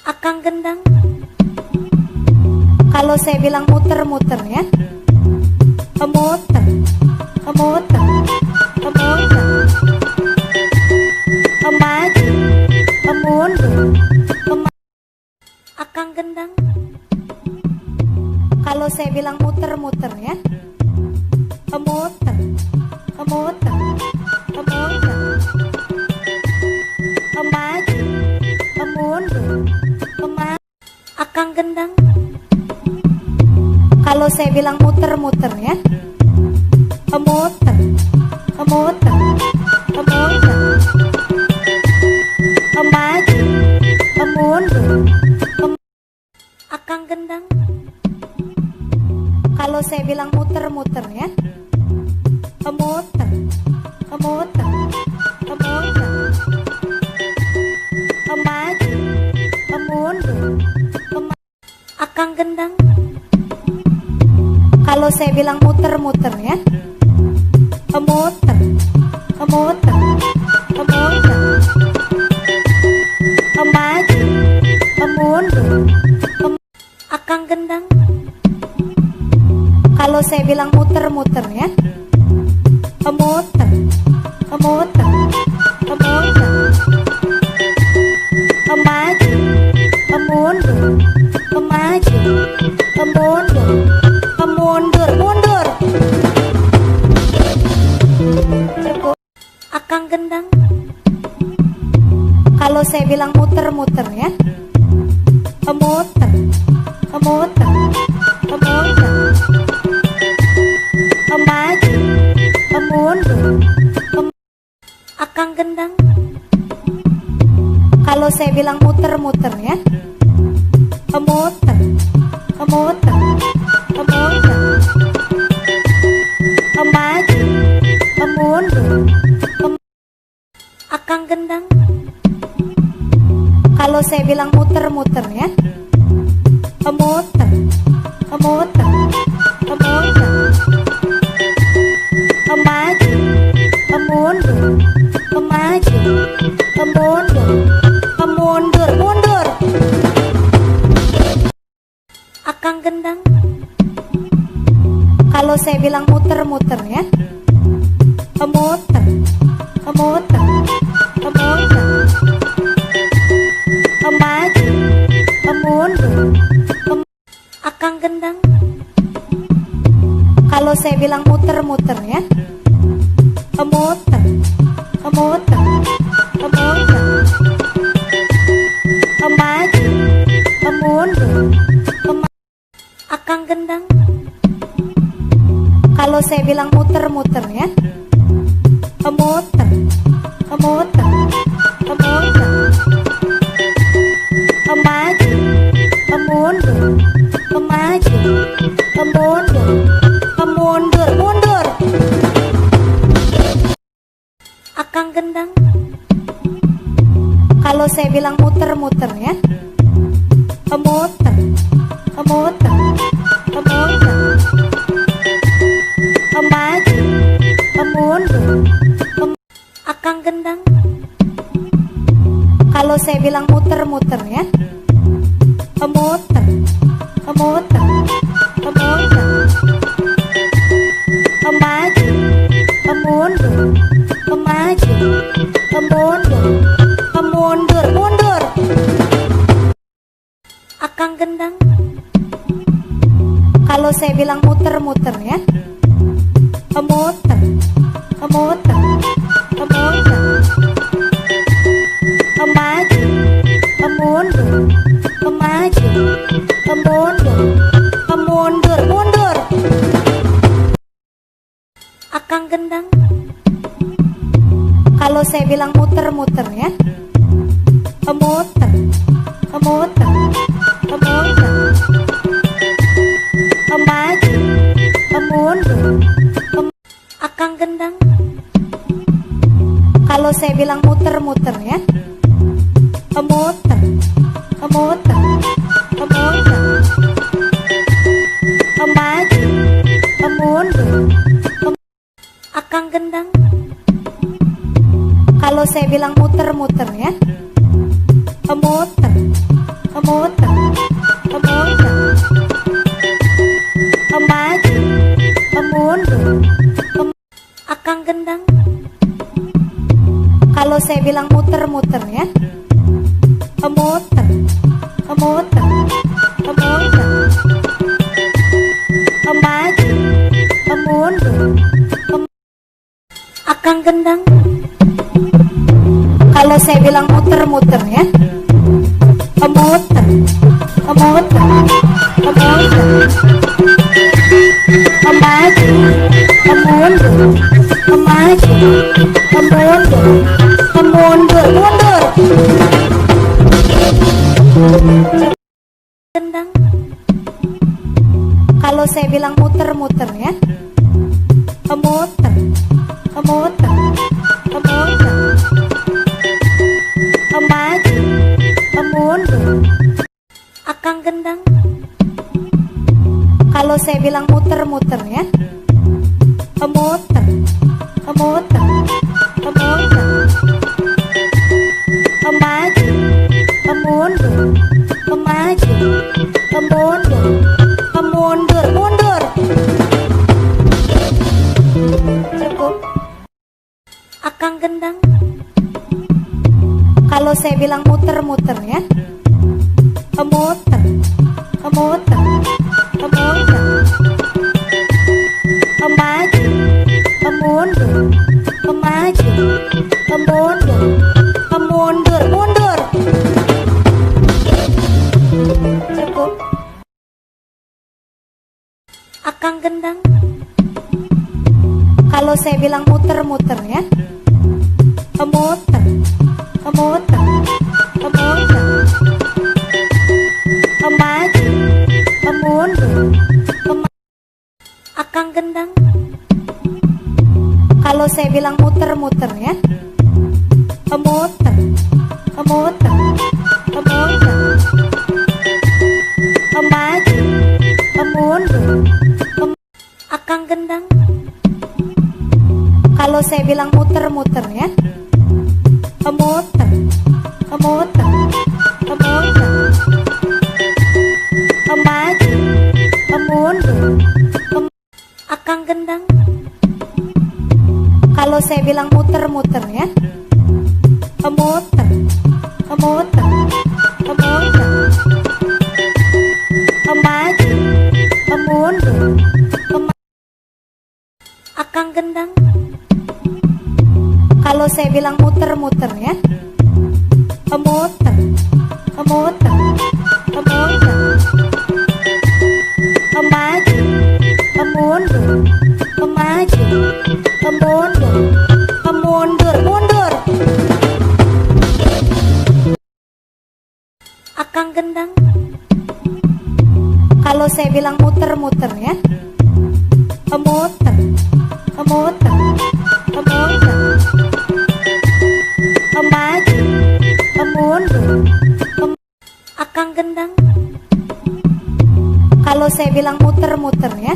Akang gendang. Kalau saya bilang muter-muter ya, muter, muter, muter, maju, mundur, akang gendang. Kalau saya bilang muter-muter ya, muter, muter, muter, maju, mundur, akang gendang. Kalau saya bilang muter-muter ya, muter, muter, muter, maju, mundur, akang gendang. Kalau saya bilang muter-muter ya, muter, muter, muter, maju, mundur, akang gendang. Kalau saya bilang muter-muter ya, muter, muter, muter, maju, mundur, akang gendang. Kalau saya bilang muter-muter ya, muter, muter, muter, maju, mundur, maju, mundur, mundur, mundur. Cukup. Akang gendang. Kalau saya bilang muter-muter ya, muter, muter, muter, maju, mundur, akang gendang. Kalau saya bilang muter-muter ya, muter, muter, muter, maju, mundur, akang gendang. Kalau saya bilang muter-muter ya, muter, muter, muter, maju, mundur, maju, mundur, mundur, mundur, akang gendang. Kalau saya bilang muter-muter ya, muter, muter, muter, maju, mundur, akang gendang. Kalau saya bilang muter-muter ya, muter, muter, muter, maju, mundur, akang gendang. Kalau saya bilang muter-muter ya, muter, muter, muter, maju, mundur, maju, mundur, mundur, mundur, akang gendang. Kalau saya bilang muter-muter ya, muter, muter, muter, maju, mundur, akang gendang. Kalau saya bilang muter-muter ya, muter, muter, muter, maju, mundur, maju, mundur, mundur, mundur, akang gendang. Kalau saya bilang muter-muter ya, muter, muter, muter, maju, mundur, maju, mundur, mundur, mundur, akang gendang. Kalau saya bilang muter-muter ya, muter, muter, muter, maju, mundur, akang gendang. Kalau saya bilang muter-muter ya, muter, muter, muter, maju, mundur, akang gendang. Kalau saya bilang muter-muter ya, muter, Memuter, memuter, memaju, memundur, akang gendang. Kalau saya bilang muter-muter ya, memuter, memuter, memuter, memaju, memundur, akang gendang. Kalau saya bilang muter-muter ya, memuter, memuter, memuter, memaju, memundur, memaju, memundur, memundur, mundur. Gendang. Kalau saya bilang muter-muter ya, memuter, memuter, memuter, memaju, memundur, akang gendang. Kalau saya bilang muter-muter ya, memuter, memuter, memuter, memaju, memundur, memaju, memundur, memundur, mundur. Cukup. Akang gendang. Kalau saya bilang muter-muter ya, memuter, memuter, memuter, memaju, memundur, memaju, memundur, memundur, mundur. Cukup. Akang gendang. Kalau saya bilang muter-muter ya, memuter, memuter, memuter, memaju, memundur, akang gendang. Kalau saya bilang muter-muter ya, memuter, memuter, memuter, memaju, memundur, akang gendang. Kalau saya bilang muter-muter ya, memuter, memuter, memuter, memaju, memundur, akang gendang. Kalau saya bilang muter-muter ya, memuter, memuter, memuter, memaju, memundur, akang gendang. Kalau saya bilang muter-muter ya, memuter, memuter, memuter, memaju, memundur, memaju, memundur, memundur, mundur. Akang gendang. Kalau saya bilang muter-muter ya, memuter, memuter, memuter, memaju, memundur, akang gendang. Kalau saya bilang muter-muter ya,